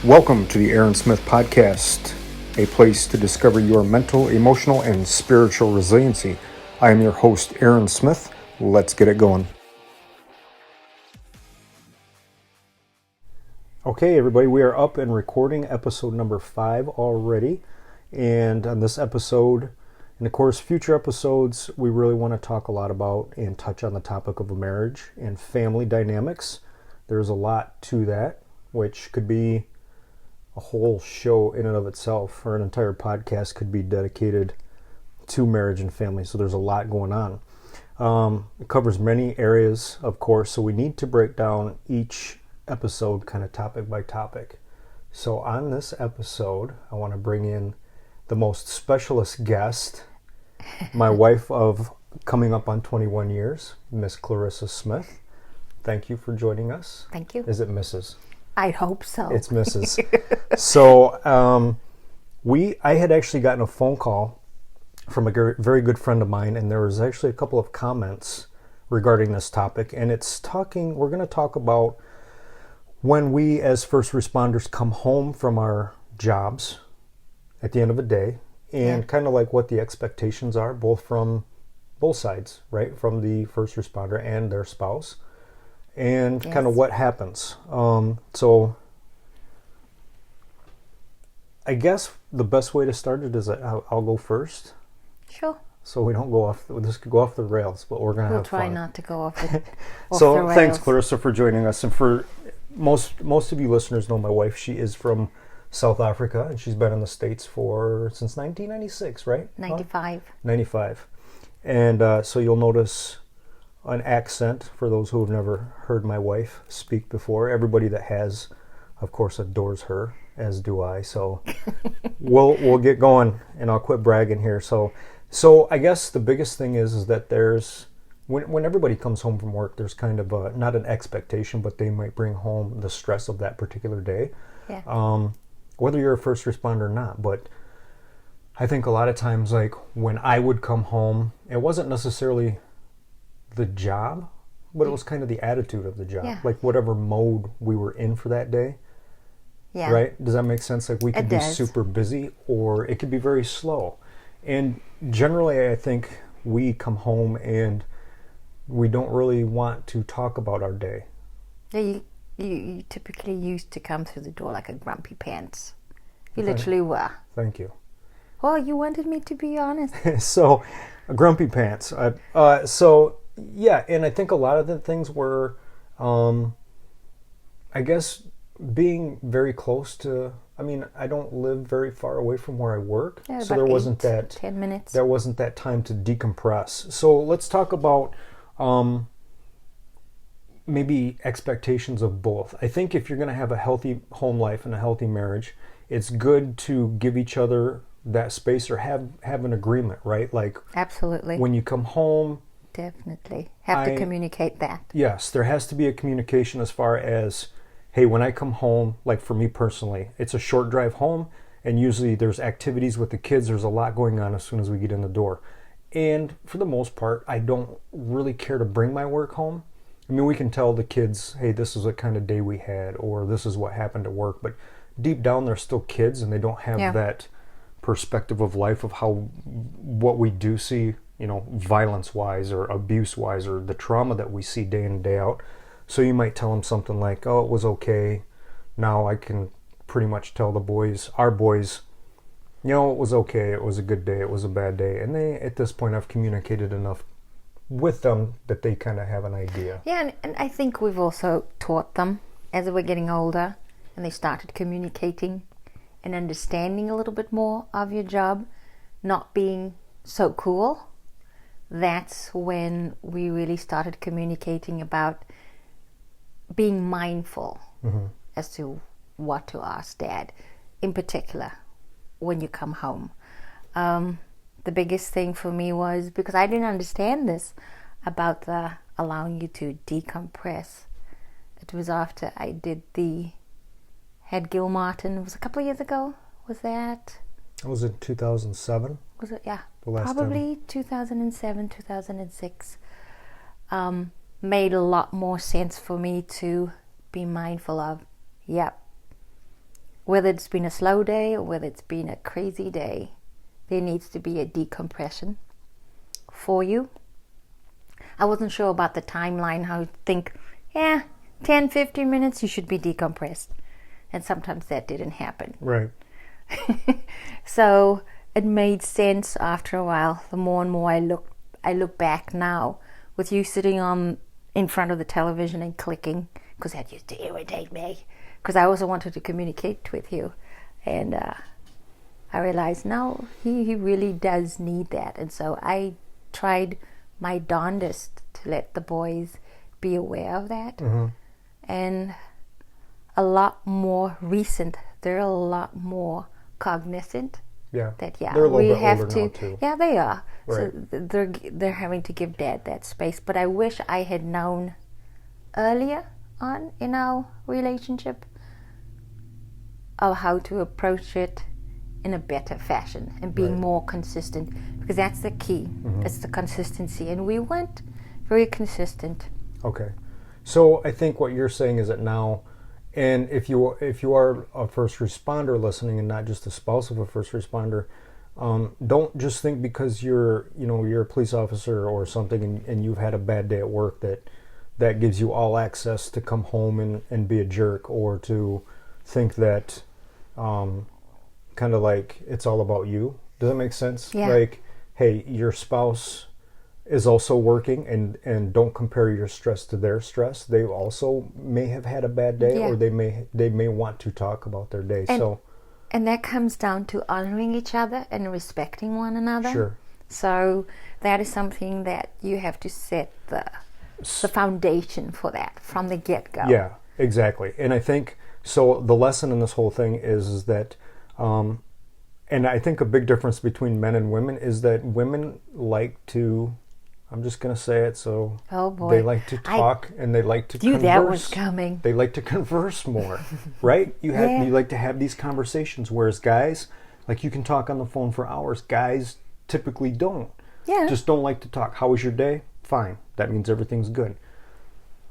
Welcome to the Aaron Smith Podcast, a place to discover your mental, emotional, and spiritual resiliency. I am your host, Aaron Smith. Let's get it going. Okay, everybody, we are up and recording episode number 5 already. And on this episode, and of course, future episodes, we really want to talk a lot about and touch on the topic of marriage and family dynamics. There's a lot to that, which could be a whole show in and of itself, or an entire podcast could be dedicated to marriage and family. So there's a lot going on. It covers many areas, of course, so we need to break down each episode kind of topic by topic. So on this episode, I want to bring in the most specialist guest, my wife of coming up on 21 years, Miss Clarissa Smith. Thank you for joining us. Thank you. Is it Mrs.? I hope so. It's Mrs. So I had actually gotten a phone call from a very good friend of mine, and there was actually a couple of comments regarding this topic. And we're going to talk about when we as first responders come home from our jobs at the end of a day, and kind of like what the expectations are, from both sides, right? From the first responder and their spouse. And kind of what happens. So I guess the best way to start it is I'll go first. Sure. So we don't this could go off the rails, but we're going to have fun. We'll try not to go off the So the rails. Thanks, Clarissa, for joining us. And for most of you listeners know my wife. She is from South Africa, and she's been in the States since 1996, right? 95. 95. And so you'll notice an accent for those who have never heard my wife speak before. Everybody that has, of course, adores her, as do I. So we'll get going, and I'll quit bragging here. So I guess the biggest thing is that there's when everybody comes home from work, there's kind of not an expectation, but they might bring home the stress of that particular day. Yeah. Whether you're a first responder or not, but I think a lot of times, like when I would come home, it wasn't necessarily the job, but it was kind of the attitude of the job, like whatever mode we were in for that day. Yeah. Right? Does that make sense? Like we could be super busy, or it could be very slow. And generally, I think we come home and we don't really want to talk about our day. Yeah, you typically used to come through the door like a grumpy pants. You literally were. Thank you. Well, you wanted me to be honest. So, grumpy pants. Yeah, and I think a lot of the things were, I guess, being very close to. I mean, I don't live very far away from where I work, so there wasn't 10 minutes. There wasn't that time to decompress. So let's talk about maybe expectations of both. I think if you're going to have a healthy home life and a healthy marriage, it's good to give each other that space, or have an agreement, right? Like absolutely. When you come home. Definitely. Have to communicate that. Yes, there has to be a communication as far as, hey, when I come home, like for me personally, it's a short drive home, and usually there's activities with the kids. There's a lot going on as soon as we get in the door. And for the most part, I don't really care to bring my work home. I mean, we can tell the kids, hey, this is what kind of day we had, or this is what happened at work. But deep down, they're still kids, and they don't have that perspective of life of what we do see, violence-wise or abuse-wise, or the trauma that we see day in and day out. So you might tell them something like, oh, it was okay. Now I can pretty much tell our boys, it was okay. It was a good day. It was a bad day. And they, at this point, I've communicated enough with them that they kind of have an idea. Yeah, and I think we've also taught them as they were getting older, and they started communicating and understanding a little bit more of your job, not being so cool. That's when we really started communicating about being mindful as to what to ask Dad, in particular, when you come home. The biggest thing for me was, because I didn't understand this, about the allowing you to decompress. It was after I did the Head Gilmartin. It was a couple of years ago. Was that? It was in 2007. Was it? Yeah. Probably 2007, 2006. Made a lot more sense for me to be mindful of. Yep. whether it's been a slow day or whether it's been a crazy day, there needs to be a decompression for you. I wasn't sure about the timeline, how you think, 10, 15 minutes, you should be decompressed. And sometimes that didn't happen. Right. So it made sense after a while. The more and more I look back now, with you sitting in front of the television and clicking, because that used to irritate me, because I also wanted to communicate with you. And I realized, no, he really does need that. And so I tried my darndest to let the boys be aware of that. Mm-hmm. And a lot more recent, they're a lot more cognizant. Yeah. That they're a little we bit have older to. now too. Yeah, they are. Right. So they're having to give Dad that space. But I wish I had known earlier on in our relationship of how to approach it in a better fashion and being more consistent, because that's the key. Mm-hmm. It's the consistency, and we weren't very consistent. Okay, so I think what you're saying is that now, and if you are a first responder listening and not just a spouse of a first responder, don't just think because you're a police officer or something and you've had a bad day at work that gives you all access to come home and be a jerk, or to think that kind of like it's all about you. Does that make sense? Yeah. Like, hey, your spouse is also working, and don't compare your stress to their stress. They also may have had a bad day, or they may want to talk about their day. And that comes down to honoring each other and respecting one another. Sure. So that is something that you have to set the foundation for that from the get-go. Yeah, exactly. And I think, so the lesson in this whole thing is that, and I think a big difference between men and women is that women like to, I'm just going to say it, so they like to talk and they like to converse. That was coming. They like to converse more, right? You like to have these conversations, whereas guys, like, you can talk on the phone for hours. Guys typically don't. Yeah. Just don't like to talk. How was your day? Fine. That means everything's good.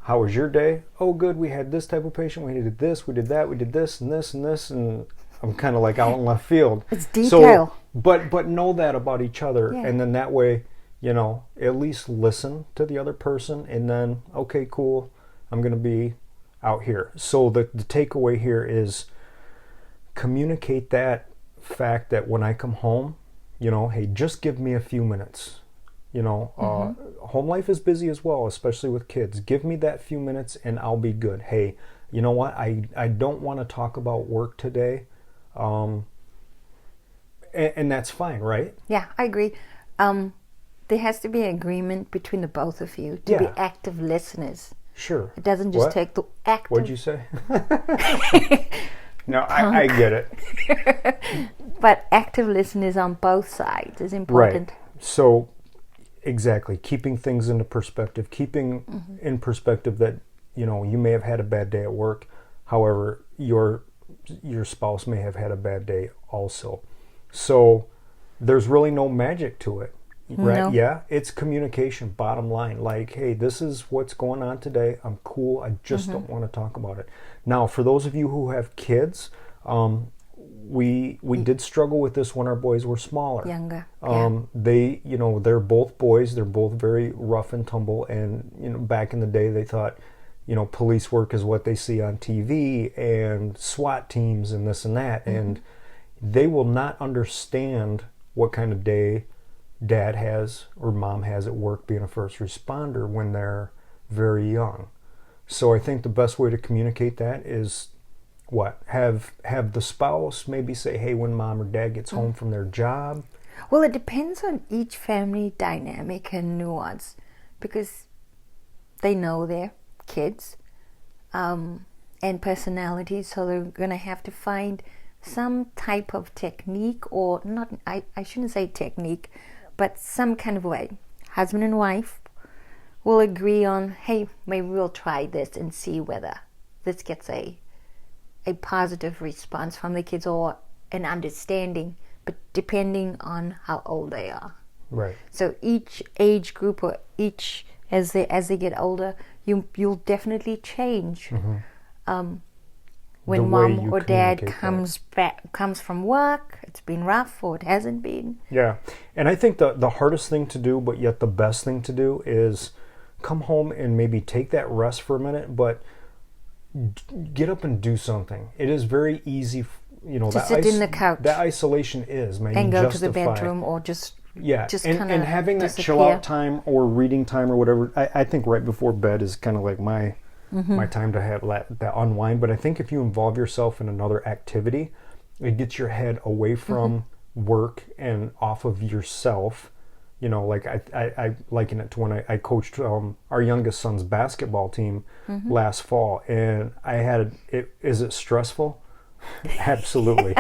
How was your day? Oh, good. We had this type of patient. We did this. We did that. We did this and this and this. And I'm kind of like out in left field. It's detail. So, but know that about each other, and then that way, at least listen to the other person, and then, okay, cool, I'm going to be out here. So the takeaway here is communicate that fact that when I come home, hey, just give me a few minutes. Home life is busy as well, especially with kids. Give me that few minutes and I'll be good. Hey, you know what? I don't want to talk about work today. And that's fine, right? Yeah, I agree. There has to be an agreement between the both of you to be active listeners. Sure. It doesn't just take the active... What'd you say? No, I get it. But active listeners on both sides is important. Right. So, exactly. Keeping things into perspective. Keeping in perspective that, you may have had a bad day at work. However, your spouse may have had a bad day also. So, there's really no magic to it. Right? No. Yeah, it's communication, bottom line. Like, hey, this is what's going on today. I'm cool. I just don't want to talk about it. Now, for those of you who have kids, we did struggle with this when our boys were smaller. Younger. They, they're both boys. They're both very rough and tumble. And, back in the day, they thought, police work is what they see on TV and SWAT teams and this and that. And they will not understand what kind of day Dad has or Mom has at work being a first responder when they're very young. So I think the best way to communicate that is what? Have the spouse maybe say, hey, when Mom or Dad gets home from their job. Well, it depends on each family dynamic and nuance, because they know their kids and personalities, so they're going to have to find some type of technique, or not, I shouldn't say technique, but some kind of way. Husband and wife will agree on, hey, maybe we'll try this and see whether this gets a positive response from the kids or an understanding, but depending on how old they are. Right. So each age group, or each as they get older, you'll definitely change when way mom you or dad communicate comes from work, it's been rough or it hasn't been. Yeah. And I think the hardest thing to do, but yet the best thing to do, is come home and maybe take that rest for a minute, but get up and do something. It is very easy, To sit in the couch. That isolation is, man. And you go justify. to the bedroom or just kind and of having that disappear. chill out time or reading time or whatever. I think right before bed is kind of like my time to have that unwind. But I think if you involve yourself in another activity, it gets your head away from work and off of yourself. Like I liken it to when I coached our youngest son's basketball team last fall, and is it stressful? Absolutely.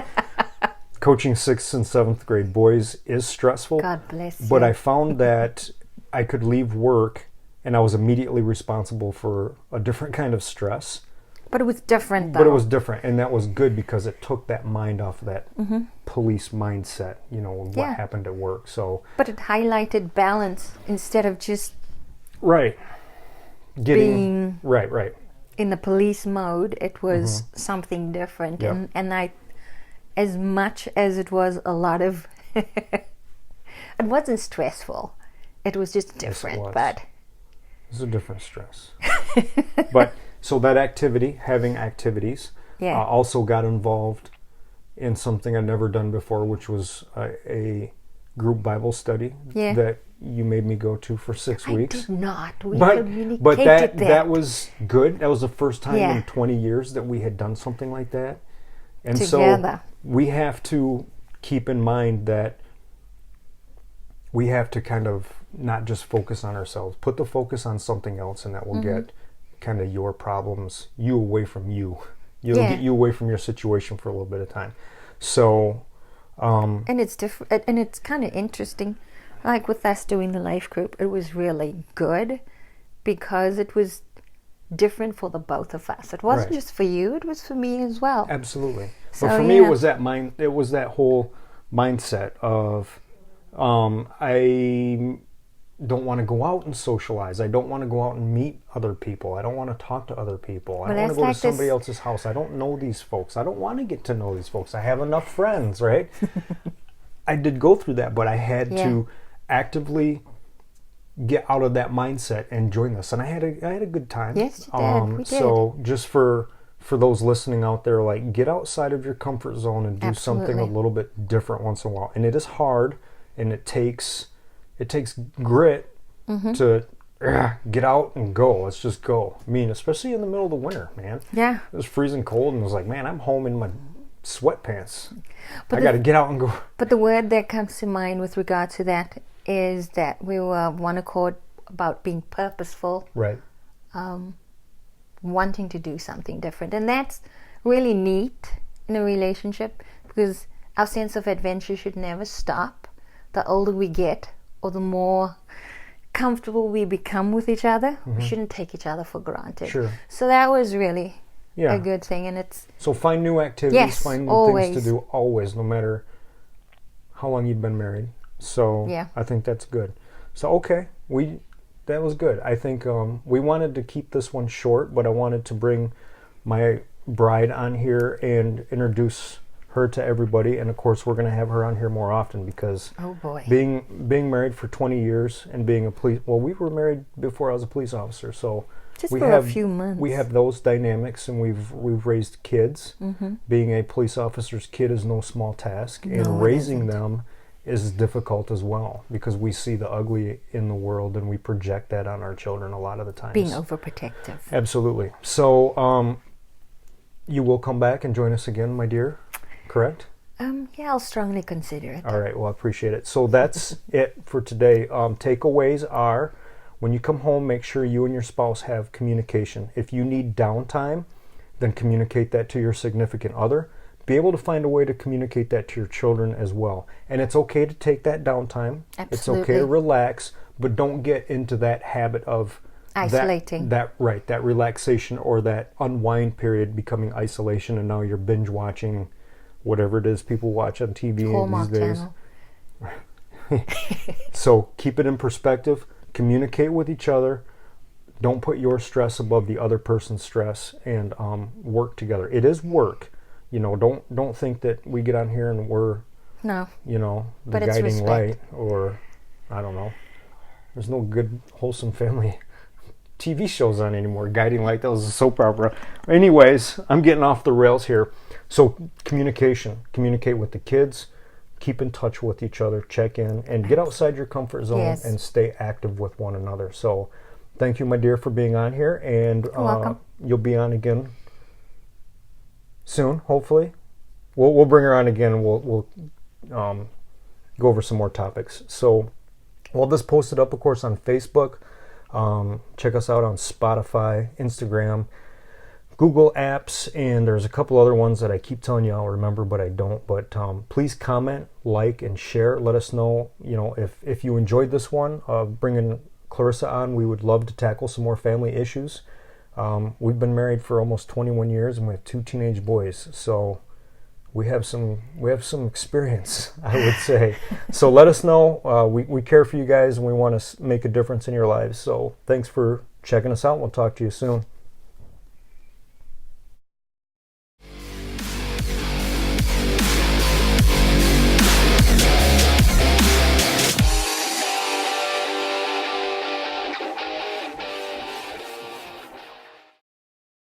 Coaching 6th and 7th grade boys is stressful. God bless you. But I found that I could leave work and I was immediately responsible for a different kind of stress. But it was different, though. But it was different, and that was good because it took that mind off of that police mindset, what happened at work. So, but it highlighted balance instead of just right, being right in the police mode. It was something different, Yep. and I, as much as it was a lot of, it wasn't stressful. It was just different, Yes, it was. but it's a different stress. But so that having activities, also got involved in something I'd never done before, which was a group Bible study that you made me go to for 6 weeks. I did not. We But communicated that was good. That was the first time Yeah. in 20 years that we had done something like that. And Together. so we have to keep in mind that we have to kind of not just focus on ourselves, put the focus on something else, and that will get kind of your problems, you away from you. You'll get you away from your situation for a little bit of time. So, and it's different, and it's kind of interesting. Like with us doing the life group, it was really good because it was different for the both of us. It wasn't Right. just for you; it was for me as well. Absolutely. So, but for me, it was that whole mindset of I don't want to go out and socialize. I don't want to go out and meet other people. I don't want to talk to other people. I don't want to go to somebody else's house. I don't know these folks. I don't want to get to know these folks. I have enough friends, right? I did go through that, but I had to actively get out of that mindset and join this. And I had a good time. Yes, you did. We did. So just for those listening out there, like, get outside of your comfort zone and do something a little bit different once in a while. And it is hard, and it takes grit to get out and go. Let's just go. I mean, especially in the middle of the winter, man. Yeah. It was freezing cold, and I was like, man, I'm home in my sweatpants. But I got to get out and go. But the word that comes to mind with regard to that is that we were one accord about being purposeful, Right. wanting to do something different. And that's really neat in a relationship because our sense of adventure should never stop. The older we get, or the more comfortable we become with each other, we shouldn't take each other for granted. Sure. So that was really Yeah. a good thing, and it's So find new activities, Yes, find new always. things to do always, no matter how long you've been married. So Yeah. I think that's good. So okay, that was good. I think we wanted to keep this one short, but I wanted to bring my bride on here and introduce her to everybody. And of course, we're going to have her on here more often because oh boy, being married for 20 years and being a police. Well, we were married before I was a police officer, so just we for have a few months. we have those dynamics, and we've raised kids. Being a police officer's kid is no small task, No, and it raising isn't. them is difficult as well because we see the ugly in the world and we project that on our children a lot of the times. being overprotective. Absolutely. So you will come back and join us again, my dear, correct? Yeah, I'll strongly consider it. All right, well, I appreciate it. So that's it for today. Takeaways are, when you come home, make sure you and your spouse have communication. If you need downtime, then communicate that to your significant other. Be able to find a way to communicate that to your children as well. And it's okay to take that downtime. Absolutely. It's okay to relax, but don't get into that habit of Isolating. That relaxation or that unwind period becoming isolation, and now you're binge watching whatever it is people watch on TV Hallmark these days. Channel. So keep it in perspective. Communicate with each other. don't put your stress above the other person's stress, and work together. It is work. Don't think that we get on here and we're No. the But it's guiding light, respect. or I don't know. There's no good wholesome family TV shows on anymore. Guiding light, that was a soap opera. Anyways, I'm getting off the rails here. So communicate with the kids, keep in touch with each other, check in, and get outside your comfort zone. Yes. And stay active with one another. So thank you, my dear, for being on here, and You're welcome. you'll be on again soon, hopefully. We'll bring her on again, and we'll go over some more topics. So we'll have this posted up, of course, on Facebook. Check us out on Spotify, Instagram, Google Apps, and there's a couple other ones that I keep telling you I'll remember, but I don't. But please comment, like, and share. Let us know, if you enjoyed this one, bringing Clarissa on. We would love to tackle some more family issues. We've been married for almost 21 years, and we have 2 teenage boys, so we have some experience, I would say. So let us know. We care for you guys, and we want to make a difference in your lives. So thanks for checking us out. We'll talk to you soon.